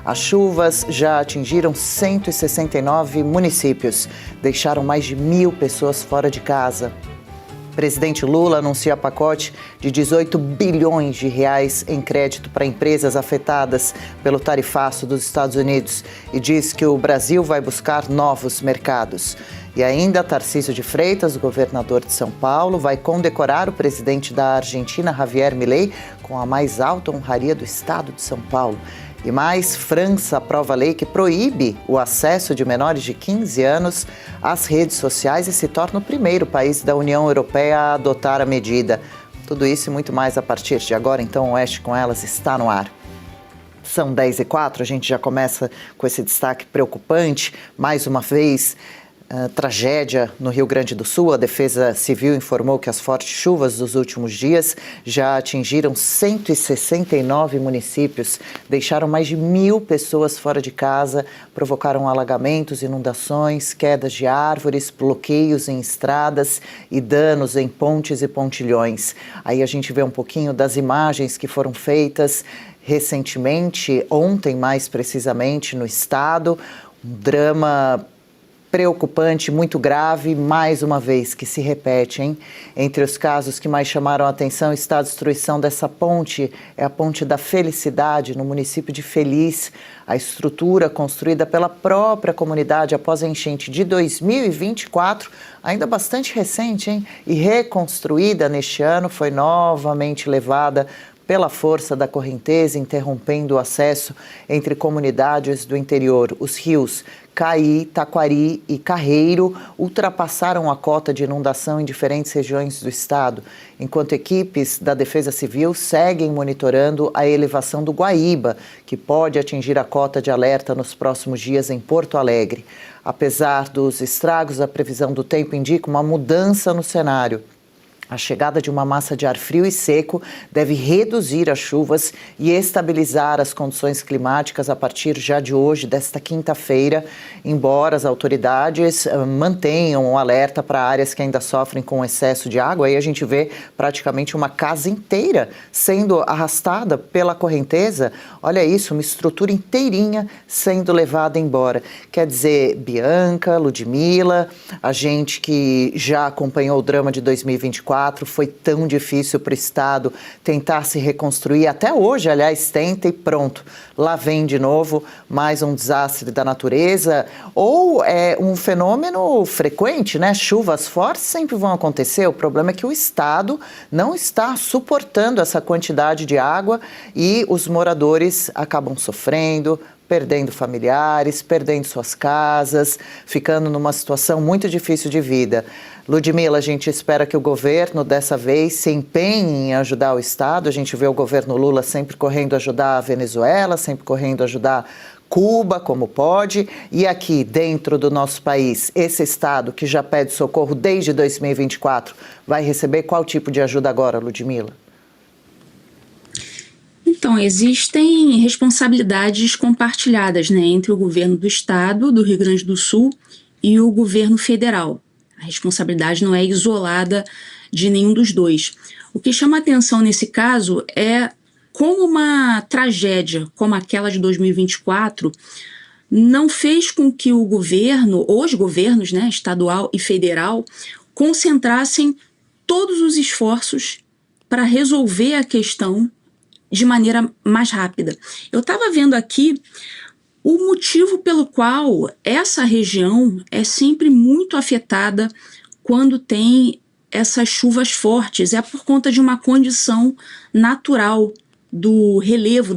As chuvas já atingiram 169 municípios, deixaram mais de 1.000 pessoas fora de casa. O presidente Lula anuncia pacote de 18 bilhões de reais em crédito para empresas afetadas pelo tarifaço dos Estados Unidos e diz que o Brasil vai buscar novos mercados. E ainda, Tarcísio de Freitas, governador de São Paulo, vai condecorar o presidente da Argentina, Javier Milei, com a mais alta honraria do estado de São Paulo. E mais, França aprova a lei que proíbe o acesso de menores de 15 anos às redes sociais e se torna o primeiro país da União Europeia a adotar a medida. Tudo isso e muito mais a partir de agora, então o Oeste com Elas está no ar. São 10h04, a gente já começa com esse destaque preocupante, mais uma vez. Tragédia no Rio Grande do Sul. A Defesa Civil informou que as fortes chuvas dos últimos dias já atingiram 169 municípios, deixaram mais de 1.000 pessoas fora de casa, provocaram alagamentos, inundações, quedas de árvores, bloqueios em estradas e danos em pontes e pontilhões. Aí a gente vê um pouquinho das imagens que foram feitas recentemente, ontem mais precisamente, no estado, um drama preocupante, muito grave, mais uma vez, que se repete, hein? Entre os casos que mais chamaram a atenção está a destruição dessa ponte, é a Ponte da Felicidade, no município de Feliz. A estrutura construída pela própria comunidade após a enchente de 2024, ainda bastante recente, hein? E reconstruída neste ano, foi novamente levada pela força da correnteza, interrompendo o acesso entre comunidades do interior. Os rios Caí, Taquari e Carreiro ultrapassaram a cota de inundação em diferentes regiões do estado, enquanto equipes da Defesa Civil seguem monitorando a elevação do Guaíba, que pode atingir a cota de alerta nos próximos dias em Porto Alegre. Apesar dos estragos, a previsão do tempo indica uma mudança no cenário. A chegada de uma massa de ar frio e seco deve reduzir as chuvas e estabilizar as condições climáticas a partir já de hoje, desta quinta-feira, embora as autoridades mantenham um alerta para áreas que ainda sofrem com excesso de água. Aí a gente vê praticamente uma casa inteira sendo arrastada pela correnteza. Olha isso, uma estrutura inteirinha sendo levada embora. Quer dizer, Bianca, Ludmila, a gente que já acompanhou o drama de 2024, foi tão difícil para o estado tentar se reconstruir. Até hoje, aliás, tenta e pronto. Lá vem de novo mais um desastre da natureza ou é um fenômeno frequente, né? Chuvas fortes sempre vão acontecer. O problema é que o estado não está suportando essa quantidade de água e os moradores acabam sofrendo, perdendo familiares, perdendo suas casas, ficando numa situação muito difícil de vida. Ludmila, a gente espera que o governo, dessa vez, se empenhe em ajudar o estado. A gente vê o governo Lula sempre correndo ajudar a Venezuela, sempre correndo ajudar Cuba, como pode. E aqui, dentro do nosso país, esse estado que já pede socorro desde 2024, vai receber qual tipo de ajuda agora, Ludmila? Então, existem responsabilidades compartilhadas, né, entre o governo do estado, do Rio Grande do Sul, e o governo federal. A responsabilidade não é isolada de nenhum dos dois. O que chama atenção nesse caso é como uma tragédia como aquela de 2024 não fez com que o governo, ou os governos, né, estadual e federal, concentrassem todos os esforços para resolver a questão de maneira mais rápida. Eu estava vendo aqui o motivo pelo qual essa região é sempre muito afetada quando tem essas chuvas fortes. É por conta de uma condição natural do relevo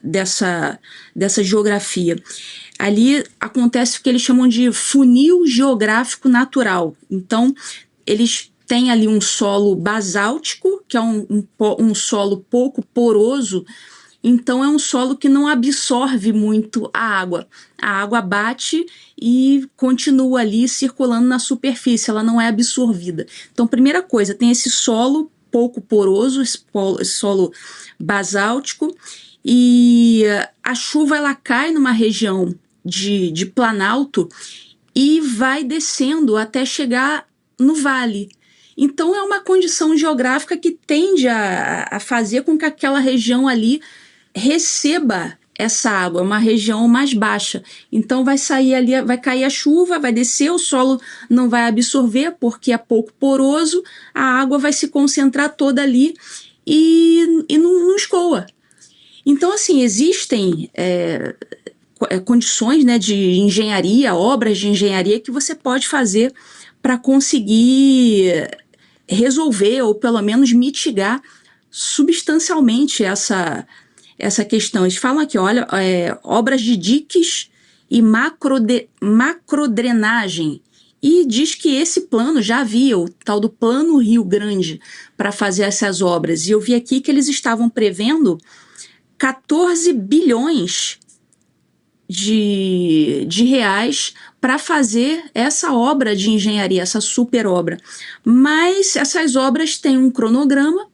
dessa geografia. Ali acontece o que eles chamam de funil geográfico natural. Então, eles tem ali um solo basáltico, que é um solo pouco poroso, então é um solo que não absorve muito a água. A água bate e continua ali circulando na superfície, ela não é absorvida. Então, primeira coisa, tem esse solo pouco poroso, esse solo basáltico, e a chuva ela cai numa região de planalto e vai descendo até chegar no vale. Então, é uma condição geográfica que tende a fazer com que aquela região ali receba essa água, é uma região mais baixa. Então vai sair ali, vai cair a chuva, vai descer, o solo não vai absorver porque é pouco poroso, a água vai se concentrar toda ali e não escoa. Então, assim, existem condições, né, de engenharia, obras de engenharia que você pode fazer para conseguir resolver ou pelo menos mitigar substancialmente essa questão. Eles falam aqui, olha, obras de diques e macrodrenagem. E diz que esse plano, já havia o tal do Plano Rio Grande para fazer essas obras. E eu vi aqui que eles estavam prevendo 14 bilhões de reais para fazer essa obra de engenharia, essa super obra. Mas essas obras têm um cronograma,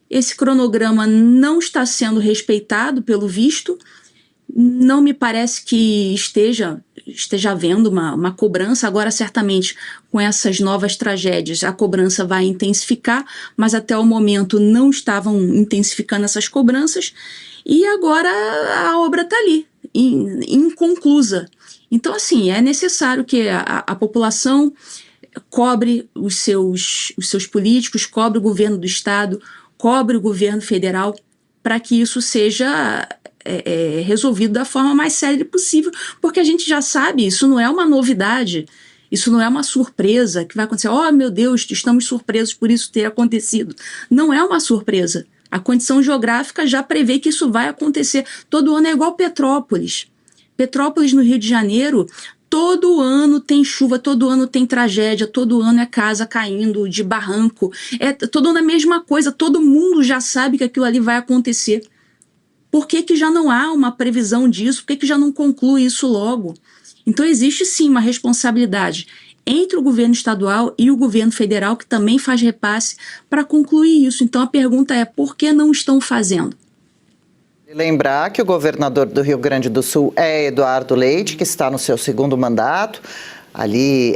esse cronograma não está sendo respeitado pelo visto, não me parece que esteja havendo uma cobrança. Agora, certamente, com essas novas tragédias, a cobrança vai intensificar, mas até o momento não estavam intensificando essas cobranças, e agora a obra está ali, inconclusa. Então, assim, é necessário que a população cobre os seus políticos, cobre o governo do estado, cobre o governo federal, para que isso seja resolvido da forma mais séria possível, porque a gente já sabe, isso não é uma novidade, isso não é uma surpresa que vai acontecer. Oh, meu Deus, estamos surpresos por isso ter acontecido. Não é uma surpresa. A condição geográfica já prevê que isso vai acontecer. Todo ano é igual Petrópolis. Petrópolis, no Rio de Janeiro, todo ano tem chuva, todo ano tem tragédia, todo ano é casa caindo de barranco. Todo ano é a mesma coisa, todo mundo já sabe que aquilo ali vai acontecer. Por que já não há uma previsão disso? Por que já não conclui isso logo? Então existe sim uma responsabilidade entre o governo estadual e o governo federal, que também faz repasse, para concluir isso. Então a pergunta é, por que não estão fazendo? Lembrar que o governador do Rio Grande do Sul é Eduardo Leite, que está no seu segundo mandato, ali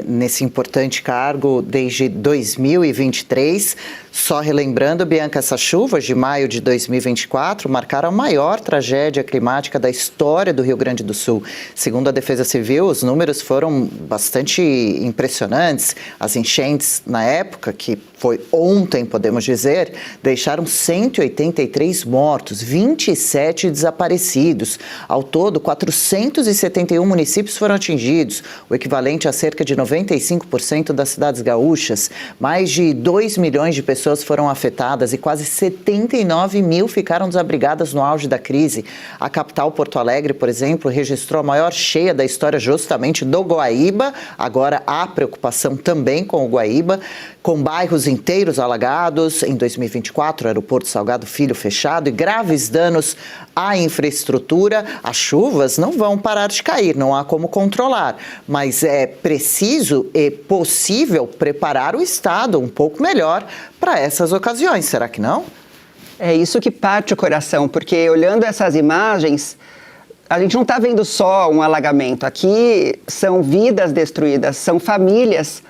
nesse importante cargo desde 2023. Só relembrando, Bianca, essas chuvas de maio de 2024 marcaram a maior tragédia climática da história do Rio Grande do Sul. Segundo a Defesa Civil, os números foram bastante impressionantes. As enchentes na época, que foi ontem, podemos dizer, deixaram 183 mortos, 27 desaparecidos. Ao todo, 471 municípios foram atingidos, o equivalente a cerca de 95% das cidades gaúchas. Mais de 2 milhões de pessoas foram afetadas e quase 79 mil ficaram desabrigadas no auge da crise. A capital, Porto Alegre, por exemplo, registrou a maior cheia da história justamente do Guaíba. Agora há preocupação também com o Guaíba, com bairros inteiros alagados. Em 2024, o aeroporto Salgado Filho fechado e graves danos à infraestrutura. As chuvas não vão parar de cair, não há como controlar, mas é preciso e possível preparar o Estado um pouco melhor para essas ocasiões, será que não? É isso que parte o coração, porque olhando essas imagens, a gente não está vendo só um alagamento. Aqui são vidas destruídas, são famílias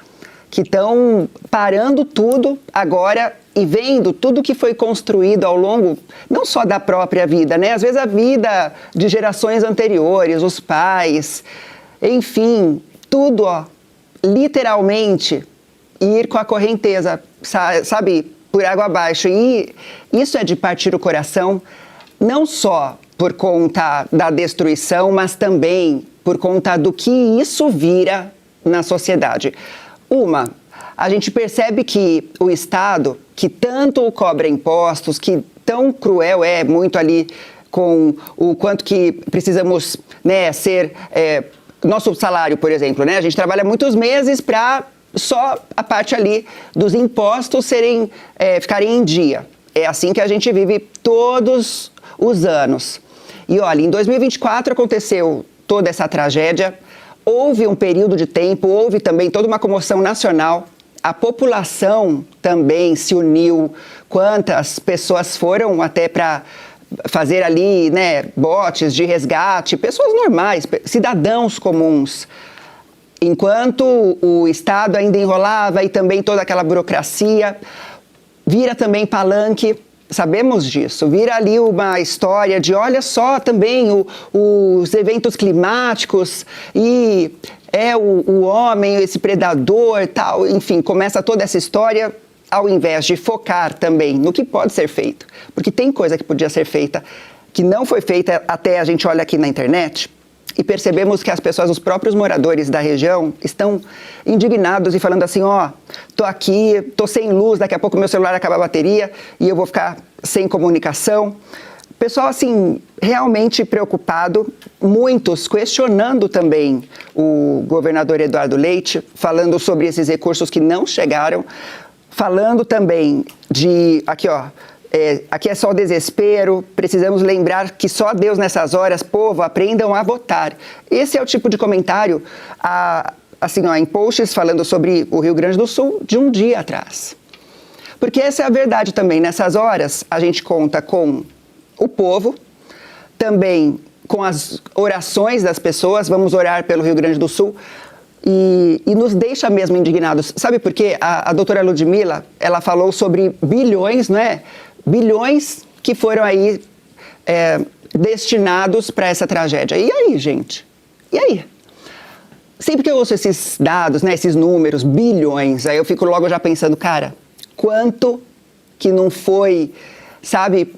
que estão parando tudo agora e vendo tudo que foi construído ao longo, não só da própria vida, né? Às vezes a vida de gerações anteriores, os pais, enfim, tudo, ó, literalmente ir com a correnteza, sabe, por água abaixo. E isso é de partir o coração, não só por conta da destruição, mas também por conta do que isso vira na sociedade. A gente percebe que o Estado, que tanto cobra impostos, que tão cruel é muito ali com o quanto que precisamos, né, ser... nosso salário, por exemplo, né? A gente trabalha muitos meses para só a parte ali dos impostos ficarem em dia. É assim que a gente vive todos os anos. E olha, em 2024 aconteceu toda essa tragédia, houve um período de tempo, houve também toda uma comoção nacional, a população também se uniu, quantas pessoas foram até para fazer ali, né, botes de resgate, pessoas normais, cidadãos comuns. Enquanto o Estado ainda enrolava e também toda aquela burocracia, vira também palanque sabemos disso. Vira ali uma história de, olha só, também os eventos climáticos e o homem, esse predador, tal, enfim, começa toda essa história ao invés de focar também no que pode ser feito. Porque tem coisa que podia ser feita, que não foi feita, até a gente olha aqui na internet e percebemos que as pessoas, os próprios moradores da região, estão indignados e falando assim, tô aqui, tô sem luz, daqui a pouco meu celular acaba a bateria e eu vou ficar sem comunicação. Pessoal, assim, realmente preocupado, muitos questionando também o governador Eduardo Leite, falando sobre esses recursos que não chegaram, falando também de, aqui é só desespero, precisamos lembrar que só Deus nessas horas, povo, aprendam a votar. Esse é o tipo de comentário, em posts falando sobre o Rio Grande do Sul de um dia atrás. Porque essa é a verdade também, nessas horas a gente conta com o povo, também com as orações das pessoas, vamos orar pelo Rio Grande do Sul, e nos deixa mesmo indignados. Sabe por quê? A doutora Ludmila, ela falou sobre bilhões, né? Bilhões que foram aí destinados para essa tragédia. E aí, gente? E aí? Sempre que eu ouço esses dados, né, esses números, bilhões, aí eu fico logo já pensando, cara, quanto que não foi, sabe,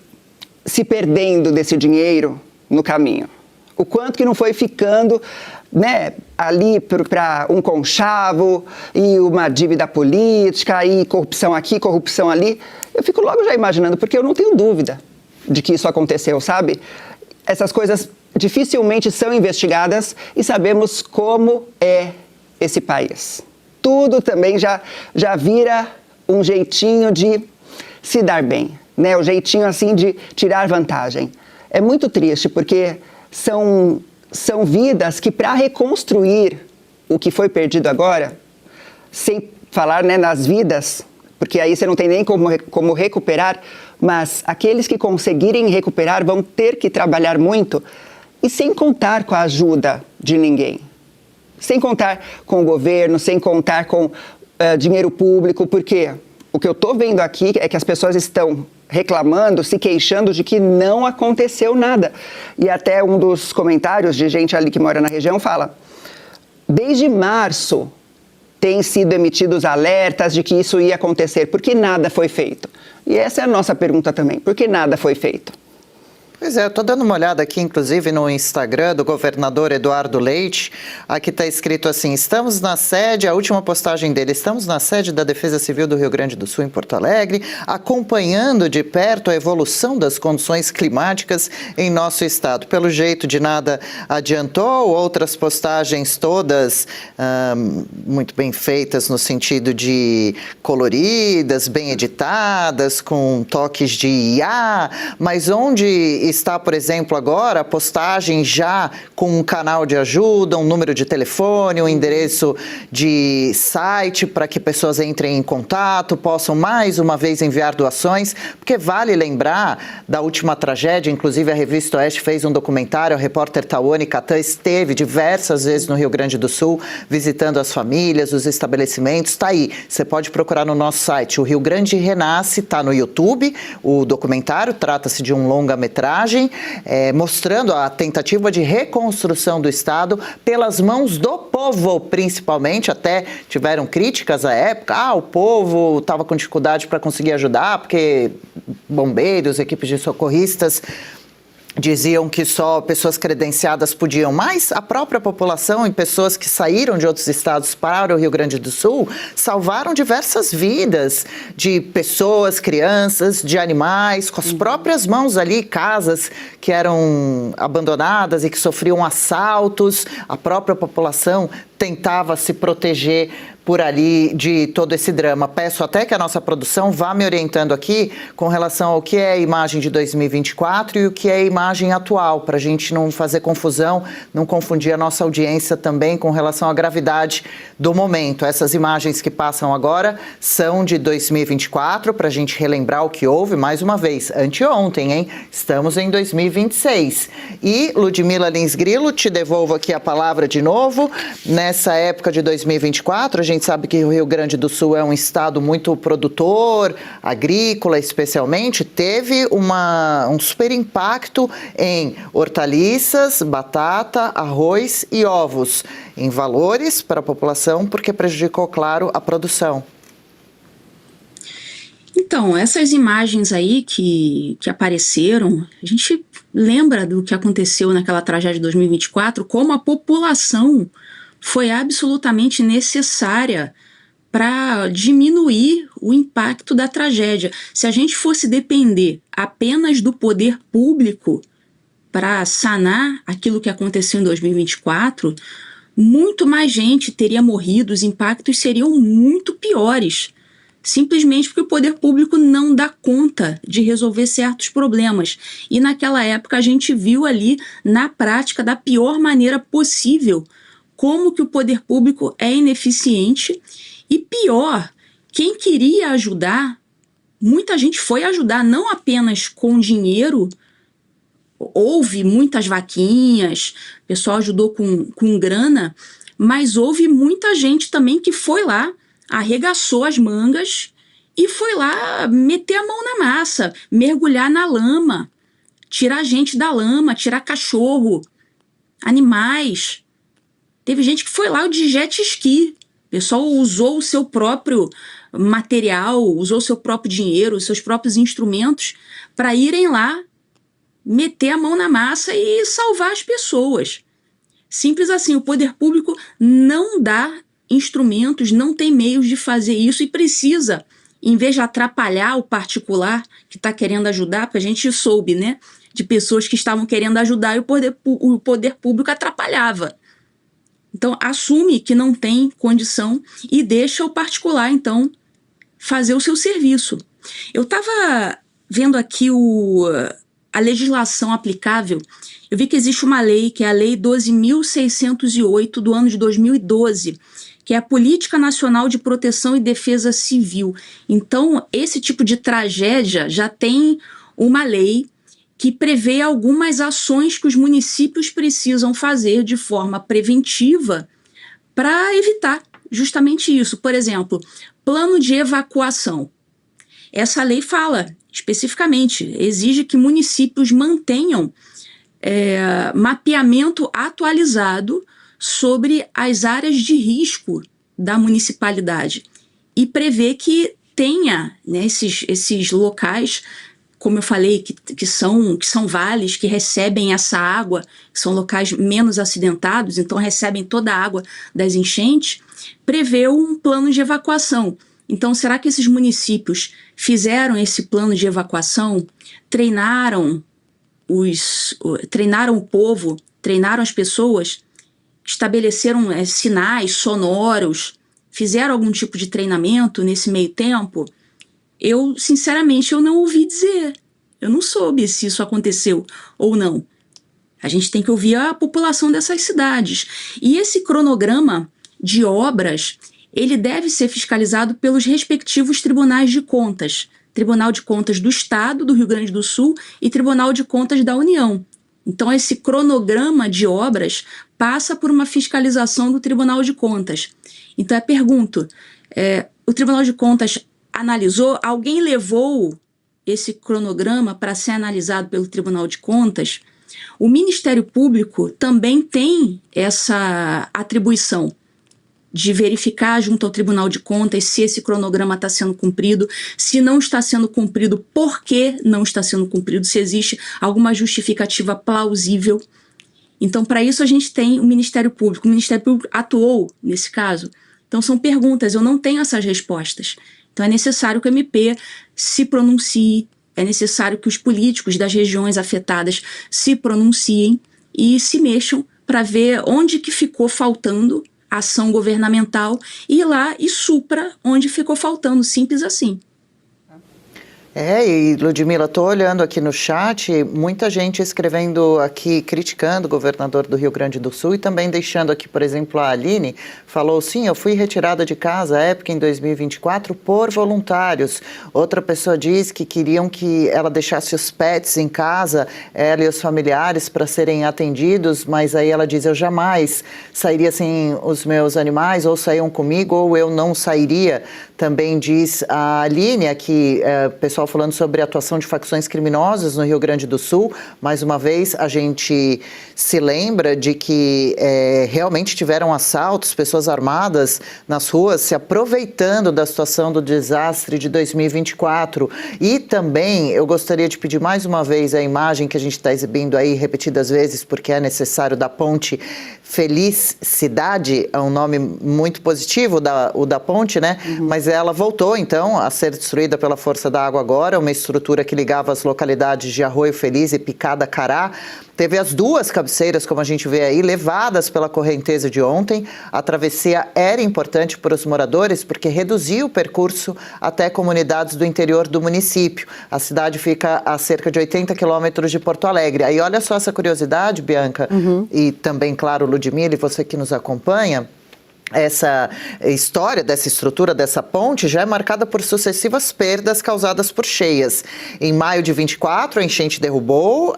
se perdendo desse dinheiro no caminho? O quanto que não foi ficando, né, ali para um conchavo e uma dívida política e corrupção aqui, corrupção ali. Eu fico logo já imaginando, porque eu não tenho dúvida de que isso aconteceu, sabe? Essas coisas dificilmente são investigadas e sabemos como é esse país. Tudo também já vira um jeitinho de se dar bem, né? O jeitinho assim de tirar vantagem. É muito triste porque são vidas que, para reconstruir o que foi perdido agora, sem falar, né, nas vidas, porque aí você não tem nem como recuperar, mas aqueles que conseguirem recuperar vão ter que trabalhar muito e sem contar com a ajuda de ninguém. Sem contar com o governo, sem contar com dinheiro público, porque o que eu estou vendo aqui é que as pessoas estão reclamando, se queixando de que não aconteceu nada. E até um dos comentários de gente ali que mora na região fala, desde março têm sido emitidos alertas de que isso ia acontecer, por que nada foi feito? E essa é a nossa pergunta também, por que nada foi feito? Pois é, eu estou dando uma olhada aqui, inclusive, no Instagram do governador Eduardo Leite. Aqui está escrito assim, estamos na sede, a última postagem dele, estamos na sede da Defesa Civil do Rio Grande do Sul, em Porto Alegre, acompanhando de perto a evolução das condições climáticas em nosso estado. Pelo jeito, de nada adiantou, outras postagens todas muito bem feitas no sentido de coloridas, bem editadas, com toques de IA, mas onde está, por exemplo, agora a postagem já com um canal de ajuda, um número de telefone, um endereço de site para que pessoas entrem em contato, possam mais uma vez enviar doações, porque vale lembrar da última tragédia, inclusive a Revista Oeste fez um documentário, a repórter Tawane Catan esteve diversas vezes no Rio Grande do Sul, visitando as famílias, os estabelecimentos, está aí, você pode procurar no nosso site, o Rio Grande Renasce, está no YouTube, o documentário, trata-se de um longa-metragem, mostrando a tentativa de reconstrução do Estado pelas mãos do povo, principalmente, até tiveram críticas à época, o povo estava com dificuldade para conseguir ajudar, porque bombeiros, equipes de socorristas diziam que só pessoas credenciadas podiam, mas a própria população e pessoas que saíram de outros estados para o Rio Grande do Sul salvaram diversas vidas de pessoas, crianças, de animais, com as próprias mãos ali, casas que eram abandonadas e que sofriam assaltos, a própria população tentava se proteger por ali de todo esse drama. Peço até que a nossa produção vá me orientando aqui com relação ao que é a imagem de 2024 e o que é a imagem atual, para a gente não fazer confusão, não confundir a nossa audiência também com relação à gravidade do momento. Essas imagens que passam agora são de 2024, para a gente relembrar o que houve, mais uma vez, anteontem, hein? Estamos em 2026. E, Ludmila Lins Grilo, te devolvo aqui a palavra de novo, né? nessa época de 2024, a gente sabe que o Rio Grande do Sul é um estado muito produtor, agrícola especialmente, teve um super impacto em hortaliças, batata, arroz e ovos, em valores para a população, porque prejudicou, claro, a produção. Então, essas imagens aí que apareceram, a gente lembra do que aconteceu naquela tragédia de 2024, como a população foi absolutamente necessária para diminuir o impacto da tragédia. Se a gente fosse depender apenas do poder público para sanar aquilo que aconteceu em 2024, muito mais gente teria morrido, os impactos seriam muito piores. Simplesmente porque o poder público não dá conta de resolver certos problemas. E naquela época a gente viu ali, na prática, da pior maneira possível, como que o poder público é ineficiente. E pior, quem queria ajudar, muita gente foi ajudar, não apenas com dinheiro. Houve muitas vaquinhas, o pessoal ajudou com grana, mas houve muita gente também que foi lá, arregaçou as mangas e foi lá meter a mão na massa, mergulhar na lama, tirar gente da lama, tirar cachorro, animais. Teve gente que foi lá de jet ski. O pessoal usou o seu próprio material, usou o seu próprio dinheiro, os seus próprios instrumentos para irem lá meter a mão na massa e salvar as pessoas. Simples assim, o poder público não dá instrumentos, não tem meios de fazer isso e precisa, em vez de atrapalhar o particular que está querendo ajudar, porque a gente soube, né, de pessoas que estavam querendo ajudar e o poder público atrapalhava. Então, assume que não tem condição e deixa o particular, então, fazer o seu serviço. Eu estava vendo aqui a legislação aplicável. Eu vi que existe uma lei, que é a Lei 12.608, do ano de 2012, que é a Política Nacional de Proteção e Defesa Civil. Então, esse tipo de tragédia já tem uma lei que prevê algumas ações que os municípios precisam fazer de forma preventiva para evitar justamente isso. Por exemplo, plano de evacuação. Essa lei fala especificamente, exige que municípios mantenham mapeamento atualizado sobre as áreas de risco da municipalidade e prevê que tenha, né, esses locais, como eu falei, que são vales que recebem essa água, que são locais menos acidentados, então recebem toda a água das enchentes, prevê um plano de evacuação. Então, será que esses municípios fizeram esse plano de evacuação, treinaram o povo, treinaram as pessoas, estabeleceram sinais sonoros, fizeram algum tipo de treinamento nesse meio tempo? Eu, sinceramente, eu não ouvi dizer. Eu não soube se isso aconteceu ou não. A gente tem que ouvir a população dessas cidades. E esse cronograma de obras, ele deve ser fiscalizado pelos respectivos tribunais de contas. Tribunal de Contas do Estado, do Rio Grande do Sul, e Tribunal de Contas da União. Então, esse cronograma de obras passa por uma fiscalização do Tribunal de Contas. Então, eu pergunto, o Tribunal de Contas analisou? Alguém levou esse cronograma para ser analisado pelo Tribunal de Contas? O Ministério Público também tem essa atribuição de verificar junto ao Tribunal de Contas se esse cronograma está sendo cumprido, se não está sendo cumprido, por que não está sendo cumprido, se existe alguma justificativa plausível. Então, para isso, a gente tem o Ministério Público. O Ministério Público atuou nesse caso. Então, são perguntas, eu não tenho essas respostas. Então, é necessário que o MP se pronuncie, é necessário que os políticos das regiões afetadas se pronunciem e se mexam para ver onde que ficou faltando ação governamental e ir lá e supra onde ficou faltando, simples assim. E Ludmila, estou olhando aqui no chat, muita gente escrevendo aqui, criticando o governador do Rio Grande do Sul e também deixando aqui, por exemplo, a Aline falou, sim, eu fui retirada de casa à época em 2024 por voluntários. Outra pessoa diz que queriam que ela deixasse os pets em casa, ela e os familiares, para serem atendidos, mas aí ela diz, eu jamais sairia sem os meus animais, ou saíam comigo, ou eu não sairia. Também diz a Aline aqui, pessoal falando sobre a atuação de facções criminosas no Rio Grande do Sul. Mais uma vez, a gente se lembra de que realmente tiveram assaltos, pessoas armadas nas ruas, se aproveitando da situação do desastre de 2024. E também, eu gostaria de pedir mais uma vez a imagem que a gente está exibindo aí repetidas vezes, porque é necessário, da ponte Feliz Cidade, é um nome muito positivo, o da ponte, né? Mas ela voltou, então, a ser destruída pela força da água agora, uma estrutura que ligava as localidades de Arroio Feliz e Picada Cará. Teve as duas cabeceiras, como a gente vê aí, levadas pela correnteza de ontem. A travessia era importante para os moradores porque reduzia o percurso até comunidades do interior do município. A cidade fica a cerca de 80 quilômetros de Porto Alegre. Aí olha só essa curiosidade, Bianca, e também, claro, Ludmila, e você que nos acompanha. Essa história dessa estrutura, dessa ponte, já é marcada por sucessivas perdas causadas por cheias. Em maio de 24, a enchente derrubou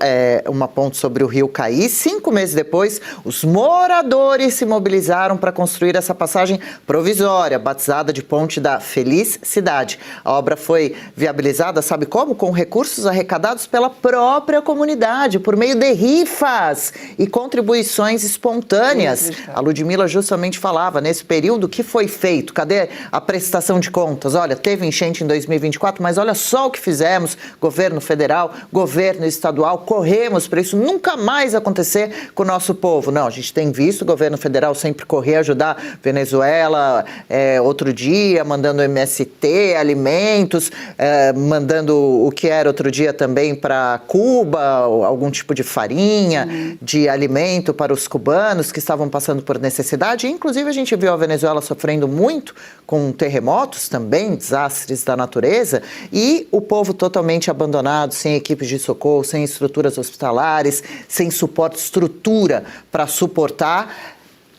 uma ponte sobre o rio Caí. 5 meses depois, os moradores se mobilizaram para construir essa passagem provisória, batizada de Ponte da Feliz Cidade. A obra foi viabilizada, sabe como? Com recursos arrecadados pela própria comunidade, por meio de rifas e contribuições espontâneas. A Ludmila justamente falava, nesse período, o que foi feito? Cadê a prestação de contas? Olha, teve enchente em 2024, mas olha só o que fizemos, governo federal, governo estadual, corremos para isso nunca mais acontecer com o nosso povo. Não, a gente tem visto o governo federal sempre correr, ajudar Venezuela, outro dia, mandando MST, alimentos, mandando o que era outro dia também para Cuba, algum tipo de farinha, de alimento para os cubanos que estavam passando por necessidade. Inclusive, a gente viu a Venezuela sofrendo muito com terremotos também, desastres da natureza, e o povo totalmente abandonado, sem equipes de socorro, sem estruturas hospitalares, sem suporte, estrutura para suportar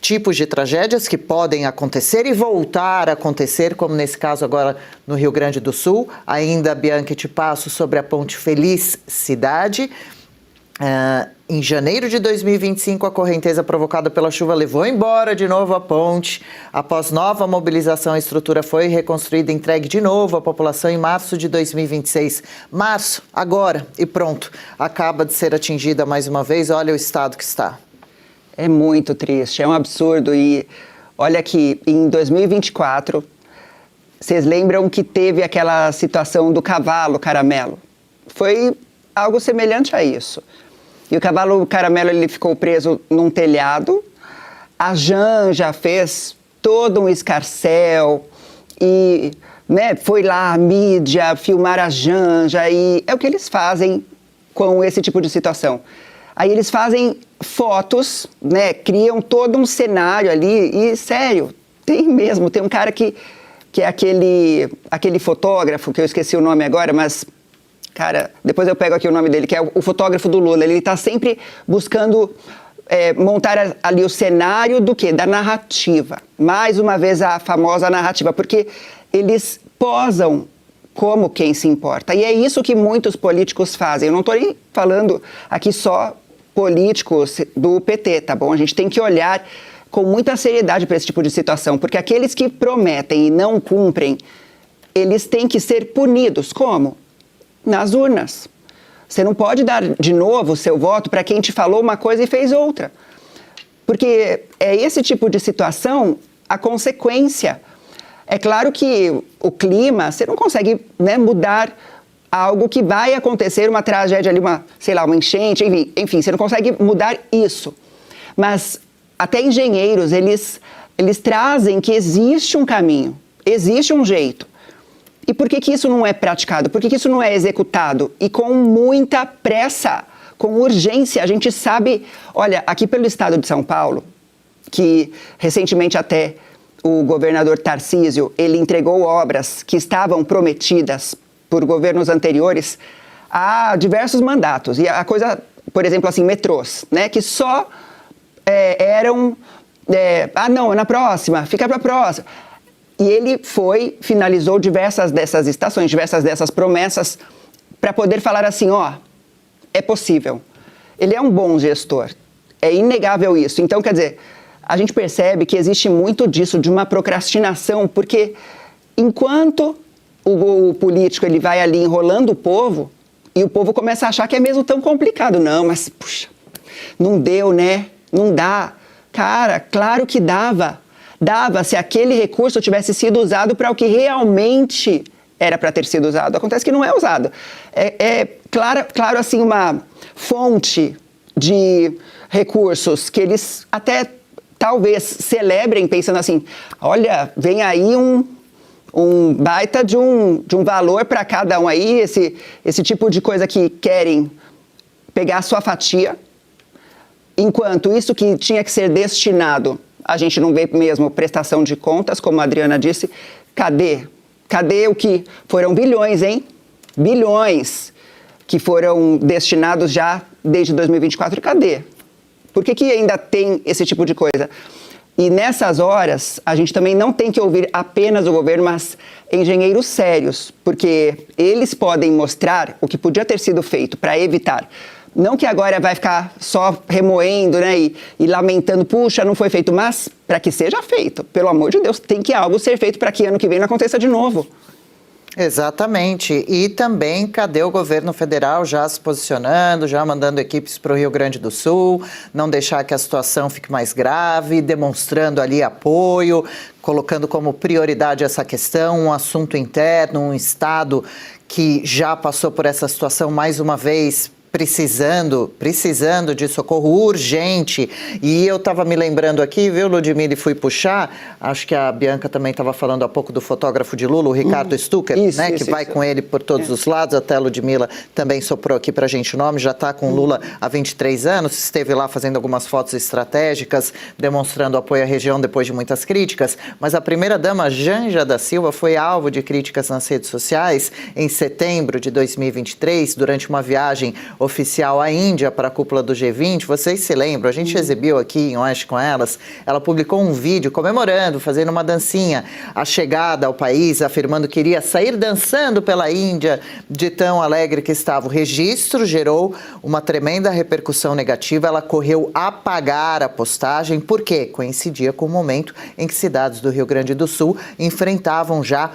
tipos de tragédias que podem acontecer e voltar a acontecer, como nesse caso agora no Rio Grande do Sul. Ainda, Bianca, te passo sobre a ponte Feliz Cidade. Em janeiro de 2025, a correnteza provocada pela chuva levou embora de novo a ponte. Após nova mobilização, a estrutura foi reconstruída e entregue de novo à população em março de 2026. Março, agora, e pronto, acaba de ser atingida mais uma vez. Olha o estado que está. É muito triste, é um absurdo. E olha aqui, em 2024, vocês lembram que teve aquela situação do cavalo caramelo? Foi algo semelhante a isso. E o cavalo caramelo, ele ficou preso num telhado. A Janja fez todo um escarcéu e, né, foi lá a mídia filmar a Janja, e é o que eles fazem com esse tipo de situação. Aí eles fazem fotos, né, criam todo um cenário ali e, sério, tem um cara que é aquele fotógrafo, que eu esqueci o nome agora, mas... Cara, depois eu pego aqui o nome dele, que é o fotógrafo do Lula. Ele está sempre buscando montar ali o cenário do quê? Da narrativa. Mais uma vez a famosa narrativa, porque eles posam como quem se importa. E é isso que muitos políticos fazem. Eu não estou nem falando aqui só políticos do PT, tá bom? A gente tem que olhar com muita seriedade para esse tipo de situação, porque aqueles que prometem e não cumprem, eles têm que ser punidos. Como? Nas urnas. Você não pode dar de novo o seu voto para quem te falou uma coisa e fez outra. Porque é esse tipo de situação a consequência. É claro que o clima, você não consegue, né, mudar algo que vai acontecer, uma tragédia ali, uma enchente, enfim, você não consegue mudar isso. Mas até engenheiros, eles trazem que existe um caminho, existe um jeito. E por que isso não é praticado? Por que isso não é executado? E com muita pressa, com urgência. A gente sabe, olha, aqui pelo estado de São Paulo, que recentemente até o governador Tarcísio, ele entregou obras que estavam prometidas por governos anteriores há diversos mandatos. E a coisa, por exemplo, assim, metrôs, né, que só eram... não, é na próxima, fica para a próxima. E ele finalizou diversas dessas estações, diversas dessas promessas, para poder falar assim, é possível. Ele é um bom gestor, é inegável isso. Então, quer dizer, a gente percebe que existe muito disso, de uma procrastinação, porque enquanto o político ele vai ali enrolando o povo, e o povo começa a achar que é mesmo tão complicado. Não, mas, puxa, não deu, né? Não dá. Cara, claro que dava. Dava se aquele recurso tivesse sido usado para o que realmente era para ter sido usado. Acontece que não é usado. Claro, assim, uma fonte de recursos que eles até talvez celebrem pensando assim, olha, vem aí um baita de um valor para cada um aí, esse tipo de coisa que querem pegar a sua fatia, enquanto isso que tinha que ser destinado, a gente não vê mesmo prestação de contas, como a Adriana disse, cadê? Cadê o que foram bilhões, hein? Bilhões que foram destinados já desde 2024, cadê? Por que ainda tem esse tipo de coisa? E nessas horas, a gente também não tem que ouvir apenas o governo, mas engenheiros sérios, porque eles podem mostrar o que podia ter sido feito para evitar. Não que agora vai ficar só remoendo, né, e lamentando, puxa, não foi feito, mas para que seja feito. Pelo amor de Deus, tem que algo ser feito para que ano que vem não aconteça de novo. Exatamente. E também, cadê o governo federal já se posicionando, já mandando equipes para o Rio Grande do Sul, não deixar que a situação fique mais grave, demonstrando ali apoio, colocando como prioridade essa questão, um assunto interno, um estado que já passou por essa situação mais uma vez, precisando de socorro urgente. E eu estava me lembrando aqui, viu, Ludmila, e fui puxar, acho que a Bianca também estava falando há pouco do fotógrafo de Lula, o Ricardo Stucker, que vai com ele por todos os lados, até a Ludmila também soprou aqui pra gente o nome, já está com Lula há 23 anos, esteve lá fazendo algumas fotos estratégicas, demonstrando apoio à região depois de muitas críticas, mas a primeira-dama, Janja da Silva, foi alvo de críticas nas redes sociais em setembro de 2023, durante uma viagem oficial à Índia para a cúpula do G20. Vocês se lembram? A gente exibiu aqui em Oeste com elas. Ela publicou um vídeo comemorando, fazendo uma dancinha, a chegada ao país, afirmando que iria sair dançando pela Índia, de tão alegre que estava. O registro gerou uma tremenda repercussão negativa. Ela correu apagar a postagem, porque coincidia com o momento em que cidades do Rio Grande do Sul enfrentavam já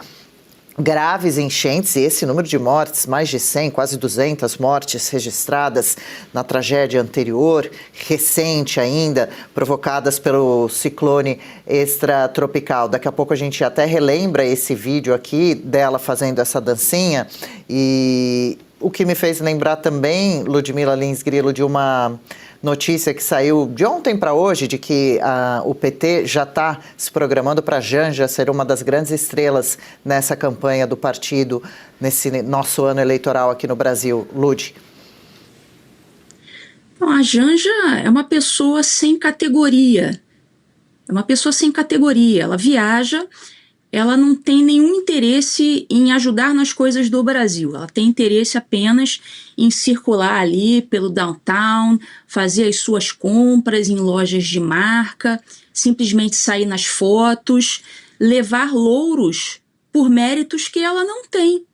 graves enchentes e esse número de mortes, mais de 100, quase 200 mortes registradas na tragédia anterior, recente ainda, provocadas pelo ciclone extratropical. Daqui a pouco a gente até relembra esse vídeo aqui dela fazendo essa dancinha, e o que me fez lembrar também, Ludmila Lins Grilo, de uma notícia que saiu de ontem para hoje, de que o PT já está se programando para a Janja ser uma das grandes estrelas nessa campanha do partido, nesse nosso ano eleitoral aqui no Brasil. Lud. Bom, a Janja é uma pessoa sem categoria. É uma pessoa sem categoria. Ela viaja, ela não tem nenhum interesse em ajudar nas coisas do Brasil. Ela tem interesse apenas em circular ali pelo downtown, fazer as suas compras em lojas de marca, simplesmente sair nas fotos, levar louros por méritos que ela não tem.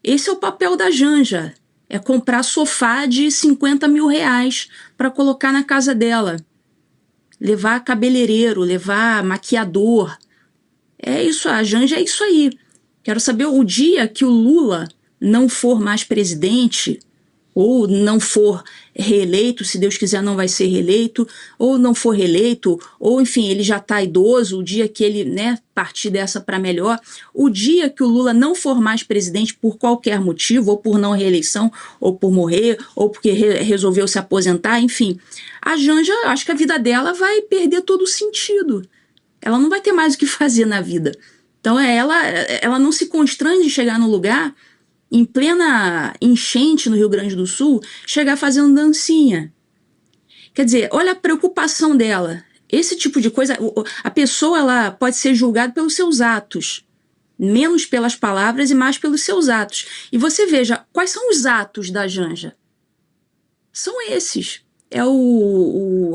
Esse é o papel da Janja, é comprar sofá de 50 mil reais para colocar na casa dela, levar cabeleireiro, levar maquiador. É isso, a Janja é isso aí. Quero saber o dia que o Lula não for mais presidente, ou não for reeleito, se Deus quiser não vai ser reeleito, ou não for reeleito, ou enfim, ele já está idoso, o dia que ele, partir dessa para melhor, o dia que o Lula não for mais presidente por qualquer motivo, ou por não reeleição, ou por morrer, ou porque resolveu se aposentar, enfim, a Janja, acho que a vida dela vai perder todo o sentido. Ela não vai ter mais o que fazer na vida. Então ela não se constrange de chegar no lugar, em plena enchente no Rio Grande do Sul, chegar fazendo dancinha. Quer dizer, olha a preocupação dela. Esse tipo de coisa, a pessoa ela pode ser julgada pelos seus atos, menos pelas palavras e mais pelos seus atos. E você veja, quais são os atos da Janja? São esses. É a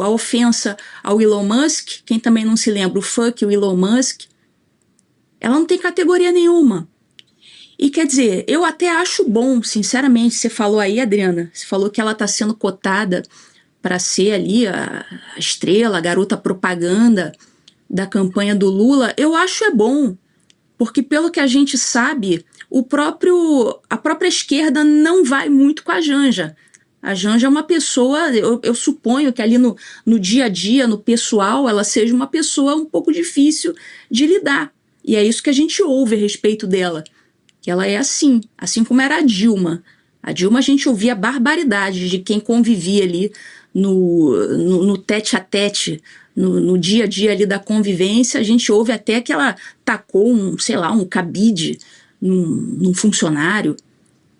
ofensa ao Elon Musk, quem também não se lembra, o fuck o Elon Musk. Ela não tem categoria nenhuma. E quer dizer, eu até acho bom, sinceramente, você falou aí, Adriana, você falou que ela está sendo cotada para ser ali a estrela, a garota propaganda da campanha do Lula. Eu acho bom, porque pelo que a gente sabe, a própria esquerda não vai muito com a Janja. A Janja é uma pessoa, eu suponho que ali no dia a dia, no pessoal, ela seja uma pessoa um pouco difícil de lidar. E é isso que a gente ouve a respeito dela, que ela é assim como era a Dilma. A Dilma a gente ouvia barbaridades de quem convivia ali no tete a tete, no dia a dia ali da convivência. A gente ouve até que ela tacou um cabide num funcionário.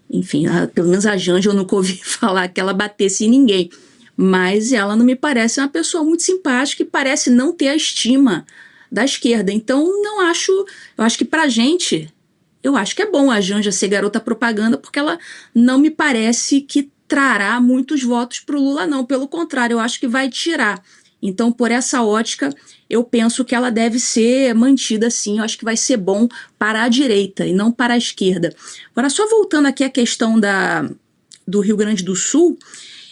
Enfim, pelo menos a Janja eu nunca ouvi falar que ela batesse em ninguém. Mas ela não me parece uma pessoa muito simpática e parece não ter a estima da esquerda. Então, eu acho que pra gente, eu acho que é bom a Janja ser garota propaganda, porque ela não me parece que trará muitos votos pro Lula, não. Pelo contrário, eu acho que vai tirar. Então, por essa ótica, eu penso que ela deve ser mantida assim. Eu acho que vai ser bom para a direita e não para a esquerda. Agora, só voltando aqui à questão do Rio Grande do Sul,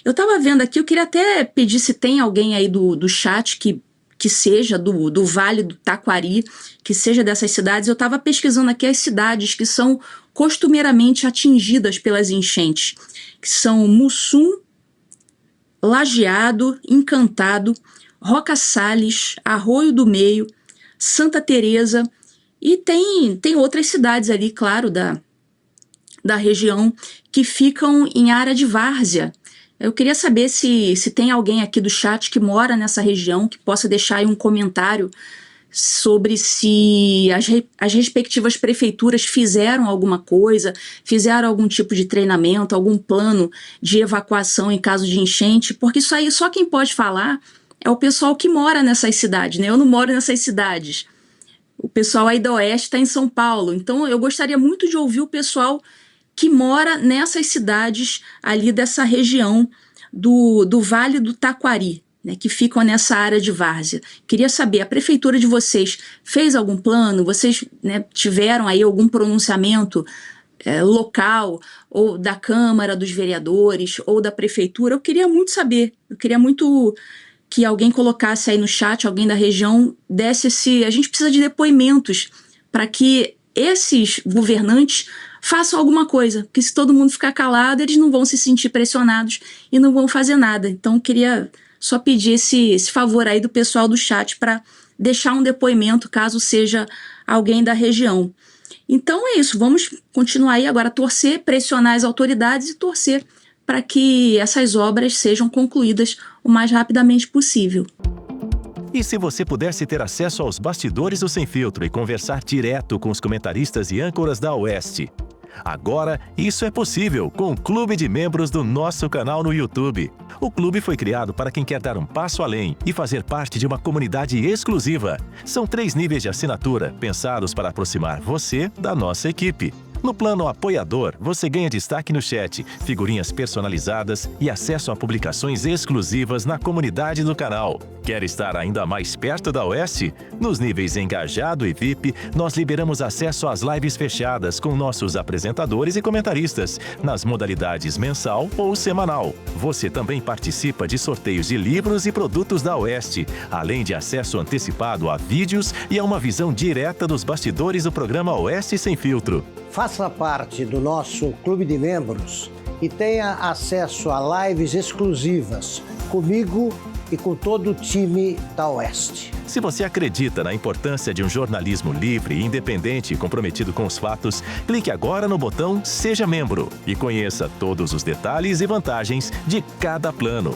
eu estava vendo aqui, eu queria até pedir se tem alguém aí do chat que seja do Vale do Taquari, que seja dessas cidades. Eu estava pesquisando aqui as cidades que são costumeiramente atingidas pelas enchentes, que são Mussum, Lajeado, Encantado, Roca Salles, Arroio do Meio, Santa Teresa, e tem outras cidades ali, claro, da região que ficam em área de várzea. Eu queria saber se tem alguém aqui do chat que mora nessa região, que possa deixar aí um comentário sobre se as respectivas prefeituras fizeram alguma coisa, fizeram algum tipo de treinamento, algum plano de evacuação em caso de enchente, porque isso aí só quem pode falar é o pessoal que mora nessas cidades, né? Eu não moro nessas cidades. O pessoal aí da Oeste está em São Paulo, então eu gostaria muito de ouvir o pessoal que mora nessas cidades ali dessa região do Vale do Taquari, né, que ficam nessa área de várzea. Queria saber, a prefeitura de vocês fez algum plano? Vocês, né, tiveram aí algum pronunciamento local, ou da Câmara dos Vereadores, ou da prefeitura? Eu queria muito saber, eu queria muito que alguém colocasse aí no chat, alguém da região desse a gente precisa de depoimentos para que esses governantes façam alguma coisa, porque se todo mundo ficar calado, eles não vão se sentir pressionados e não vão fazer nada. Então, eu queria só pedir esse favor aí do pessoal do chat para deixar um depoimento, caso seja alguém da região. Então é isso, vamos continuar aí agora a torcer, pressionar as autoridades e torcer para que essas obras sejam concluídas o mais rapidamente possível. E se você pudesse ter acesso aos bastidores do Sem Filtro e conversar direto com os comentaristas e âncoras da Oeste? Agora, isso é possível com o Clube de Membros do nosso canal no YouTube. O clube foi criado para quem quer dar um passo além e fazer parte de uma comunidade exclusiva. São 3 níveis de assinatura, pensados para aproximar você da nossa equipe. No plano apoiador, você ganha destaque no chat, figurinhas personalizadas e acesso a publicações exclusivas na comunidade do canal. Quer estar ainda mais perto da Oeste? Nos níveis Engajado e VIP, nós liberamos acesso às lives fechadas com nossos apresentadores e comentaristas, nas modalidades mensal ou semanal. Você também participa de sorteios de livros e produtos da Oeste, além de acesso antecipado a vídeos e a uma visão direta dos bastidores do programa Oeste Sem Filtro. Faça parte do nosso clube de membros e tenha acesso a lives exclusivas comigo e com todo o time da Oeste. Se você acredita na importância de um jornalismo livre, independente e comprometido com os fatos, clique agora no botão Seja Membro e conheça todos os detalhes e vantagens de cada plano.